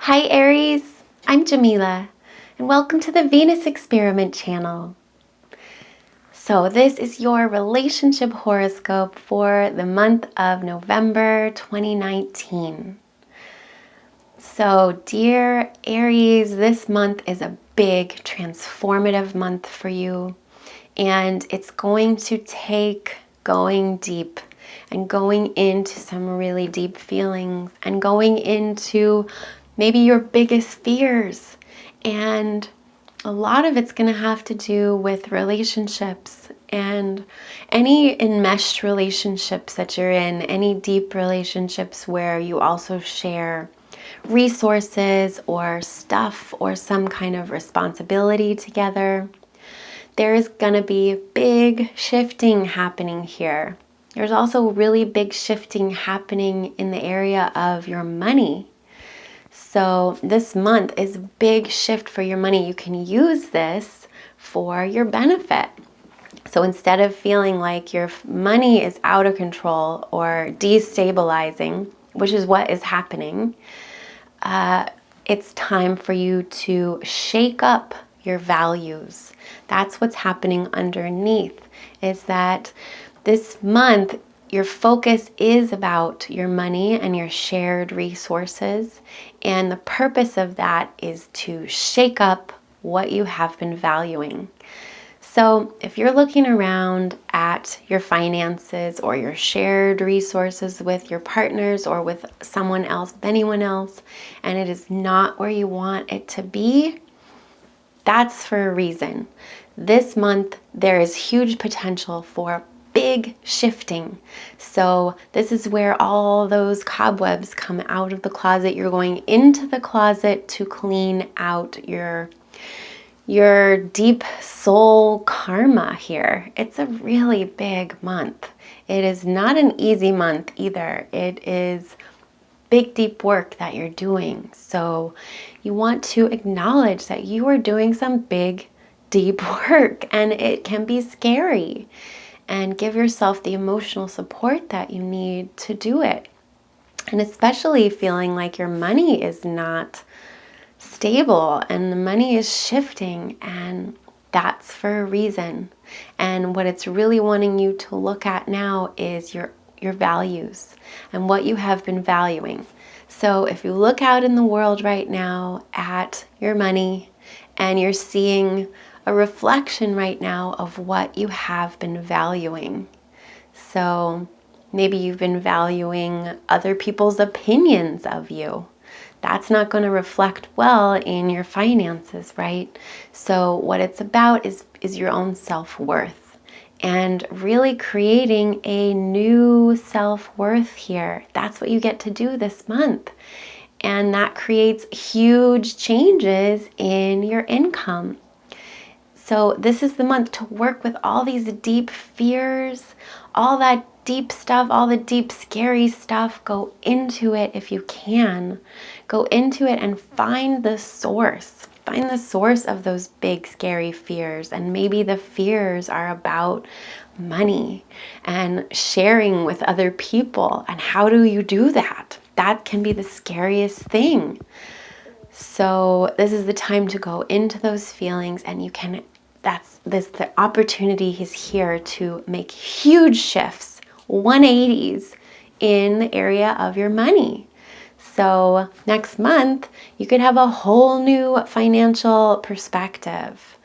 Hi Aries, I'm Jamila, and welcome to the Venus Experiment channel. So this is your relationship horoscope for the month of November 2019. So dear Aries, this month is a big transformative month for you, and it's going to take going deep and going into some really deep feelings and going into maybe your biggest fears. And a lot of it's going to have to do with relationships and any enmeshed relationships that you're in, any deep relationships where you also share resources or stuff or some kind of responsibility together. There is going to be big shifting happening here. There's also really big shifting happening in the area of your money. So this month is a big shift for your money. You can use this for your benefit. So instead of feeling like your money is out of control or destabilizing, which is what is happening, it's time for you to shake up your values. That's what's happening underneath, is that this month your focus is about your money and your shared resources, and the purpose of that is to shake up what you have been valuing. So if you're looking around at your finances or your shared resources with your partners or with someone else, with anyone else, and it is not where you want it to be, that's for a reason. This month, there is huge potential for big shifting. So this is where all those cobwebs come out of the closet. You're going into the closet to clean out your deep soul karma here. It's a really big month. It is not an easy month either. It is big, deep work that you're doing. So you want to acknowledge that you are doing some big, deep work, and it can be scary, and give yourself the emotional support that you need to do it. And especially feeling like your money is not stable and the money is shifting, and that's for a reason. And what it's really wanting you to look at now is your values and what you have been valuing. So if you look out in the world right now at your money, and you're seeing a reflection right now of what you have been valuing. So maybe you've been valuing other people's opinions of you. That's not going to reflect well in your finances, right? So what it's about is your own self-worth, and really creating a new self-worth here. That's what you get to do this month. And that creates huge changes in your income. So this is the month to work with all these deep fears, all that deep stuff, all the deep scary stuff. Go into it if you can. Go into it and find the source. Find the source of those big scary fears. And maybe the fears are about money and sharing with other people. And how do you do that? That can be the scariest thing. So this is the time to go into those feelings, and you can, the opportunity is here to make huge shifts, 180s in the area of your money. So next month, you could have a whole new financial perspective.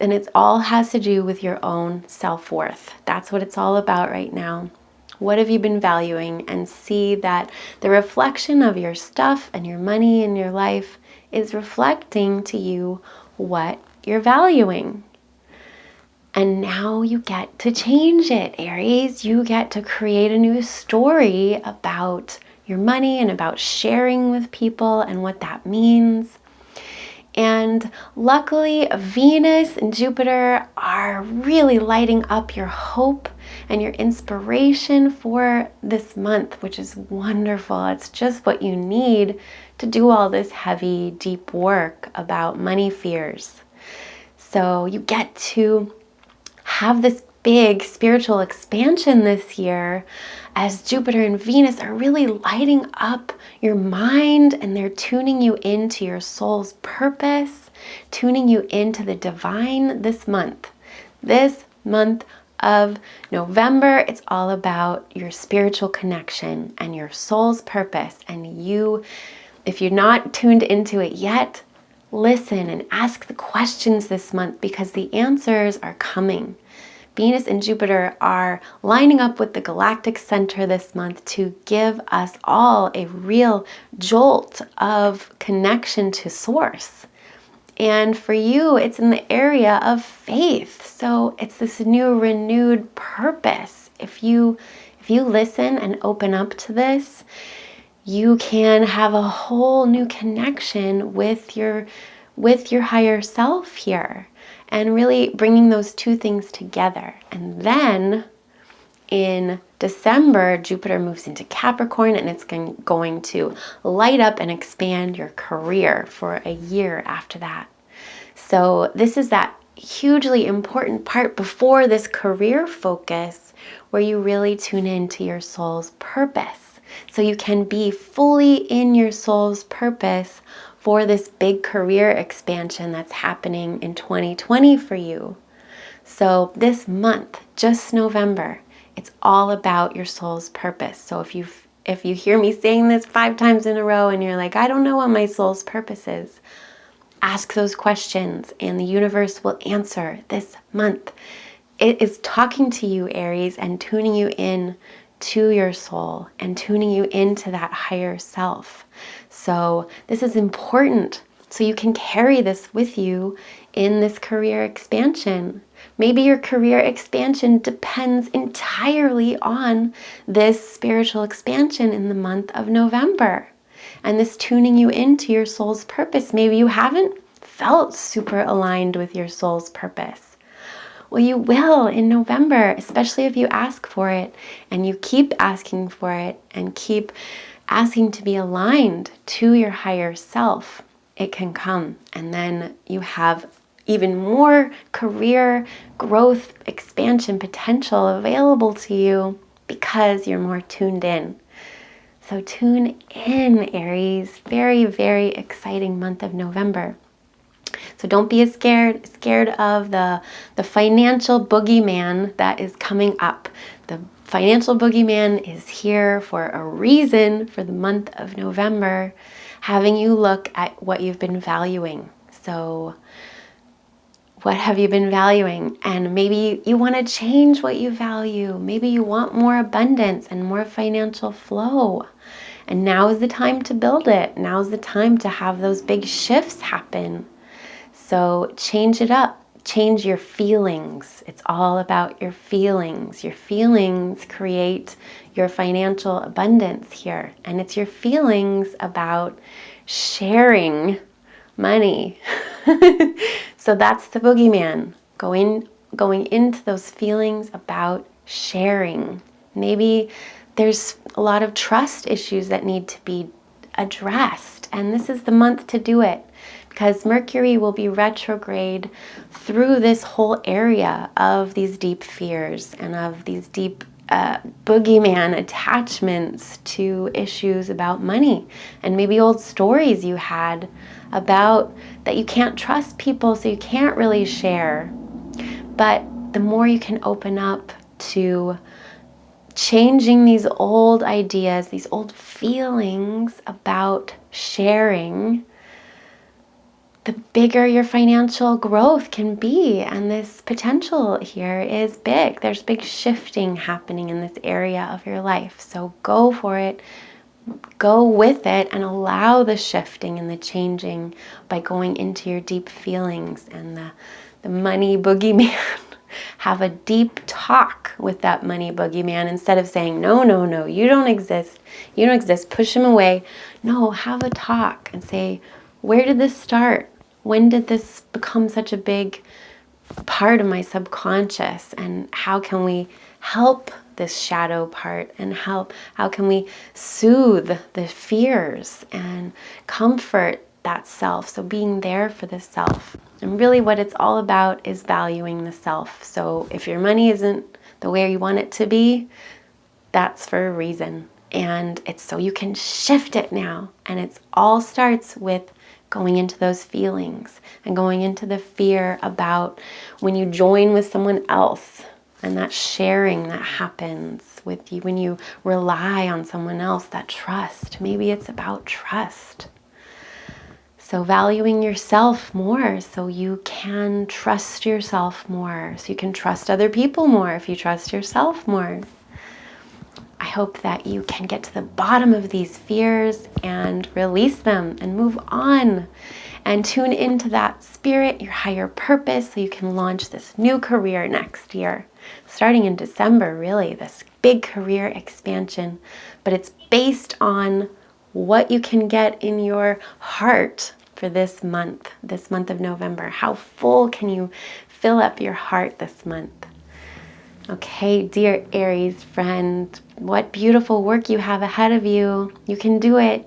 And it all has to do with your own self-worth. That's what it's all about right now. What have you been valuing? And see that the reflection of your stuff and your money in your life is reflecting to you what you're valuing. And now you get to change it, Aries. You get to create a new story about your money and about sharing with people and what that means. And luckily, Venus and Jupiter are really lighting up your hope and your inspiration for this month, which is wonderful. It's just what you need to do all this heavy, deep work about money fears. So you get to have this big spiritual expansion this year, as Jupiter and Venus are really lighting up your mind, and they're tuning you into your soul's purpose, tuning you into the divine this month. This month of November, it's all about your spiritual connection and your soul's purpose. And you, if you're not tuned into it yet, listen and ask the questions this month, because the answers are coming. Venus and Jupiter are lining up with the galactic center this month to give us all a real jolt of connection to source. And for you, it's in the area of faith. So it's this new renewed purpose. If you listen and open up to this, you can have a whole new connection with your higher self here, and really bringing those two things together. And then in December, Jupiter moves into Capricorn, and it's going to light up and expand your career for a year after that. So this is that hugely important part before this career focus, where you really tune into your soul's purpose. So you can be fully in your soul's purpose for this big career expansion that's happening in 2020 for you. So this month, just November, it's all about your soul's purpose. So if you hear me saying this 5 times in a row and you're like, I don't know what my soul's purpose is, ask those questions and the universe will answer this month. It is talking to you, Aries, and tuning you in to your soul and tuning you into that higher self. So this is important, so you can carry this with you in this career expansion. Maybe your career expansion depends entirely on this spiritual expansion in the month of November, and this tuning you into your soul's purpose. Maybe you haven't felt super aligned with your soul's purpose. Well, you will in November, especially if you ask for it and you keep asking for it and keep asking to be aligned to your higher self. It can come, and then you have even more career growth, expansion potential available to you because you're more tuned in. So tune in, Aries. Very, very exciting month of November. So don't be scared of the financial boogeyman that is coming up. The financial boogeyman is here for a reason for the month of November, having you look at what you've been valuing. So what have you been valuing? And maybe you want to change what you value. Maybe you want more abundance and more financial flow. And now is the time to build it. Now is the time to have those big shifts happen. So change it up. Change your feelings. It's all about your feelings. Your feelings create your financial abundance here. And it's your feelings about sharing money. So that's the boogeyman, going into those feelings about sharing. Maybe there's a lot of trust issues that need to be addressed, and this is the month to do it, because Mercury will be retrograde through this whole area of these deep fears and of these deep boogeyman attachments to issues about money, and maybe old stories you had about that you can't trust people, so you can't really share. But the more you can open up to changing these old ideas, these old feelings about sharing, the bigger your financial growth can be. And this potential here is big. There's big shifting happening in this area of your life. So go for it. Go with it and allow the shifting and the changing by going into your deep feelings and the money boogeyman. Have a deep talk with that money boogeyman instead of saying, no, you don't exist, push him away. No, have a talk and say, where did this start? When did this become such a big part of my subconscious? And how can we help this shadow part, and how can we soothe the fears and comfort that self. So being there for the self. And really what it's all about is valuing the self. So if your money isn't the way you want it to be, that's for a reason. And it's so you can shift it now. And it all starts with going into those feelings and going into the fear about when you join with someone else and that sharing that happens with you, when you rely on someone else, that trust. Maybe it's about trust. So valuing yourself more so you can trust yourself more, so you can trust other people more if you trust yourself more. I hope that you can get to the bottom of these fears and release them and move on and tune into that spirit, your higher purpose, so you can launch this new career next year. Starting in December, really, this big career expansion. But it's based on what you can get in your heart for this month of November. How full can you fill up your heart this month? Okay, dear Aries friend, what beautiful work you have ahead of you. You can do it.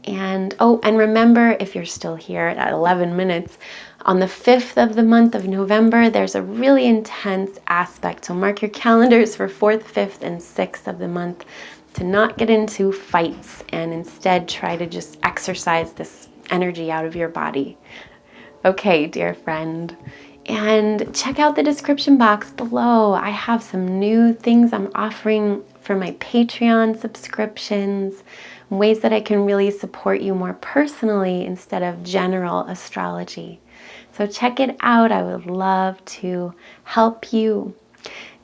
And remember, if you're still here at 11 minutes, on the 5th of the month of November, there's a really intense aspect. So mark your calendars for 4th, 5th, and 6th of the month to not get into fights and instead try to just exercise this energy out of your body. Okay, dear friend. And check out the description box below. I have some new things I'm offering for my Patreon subscriptions, ways that I can really support you more personally instead of general astrology. So check it out. I would love to help you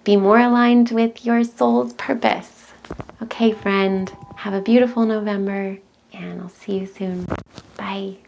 be more aligned with your soul's purpose. Okay, friend, have a beautiful November, and I'll see you soon. Bye.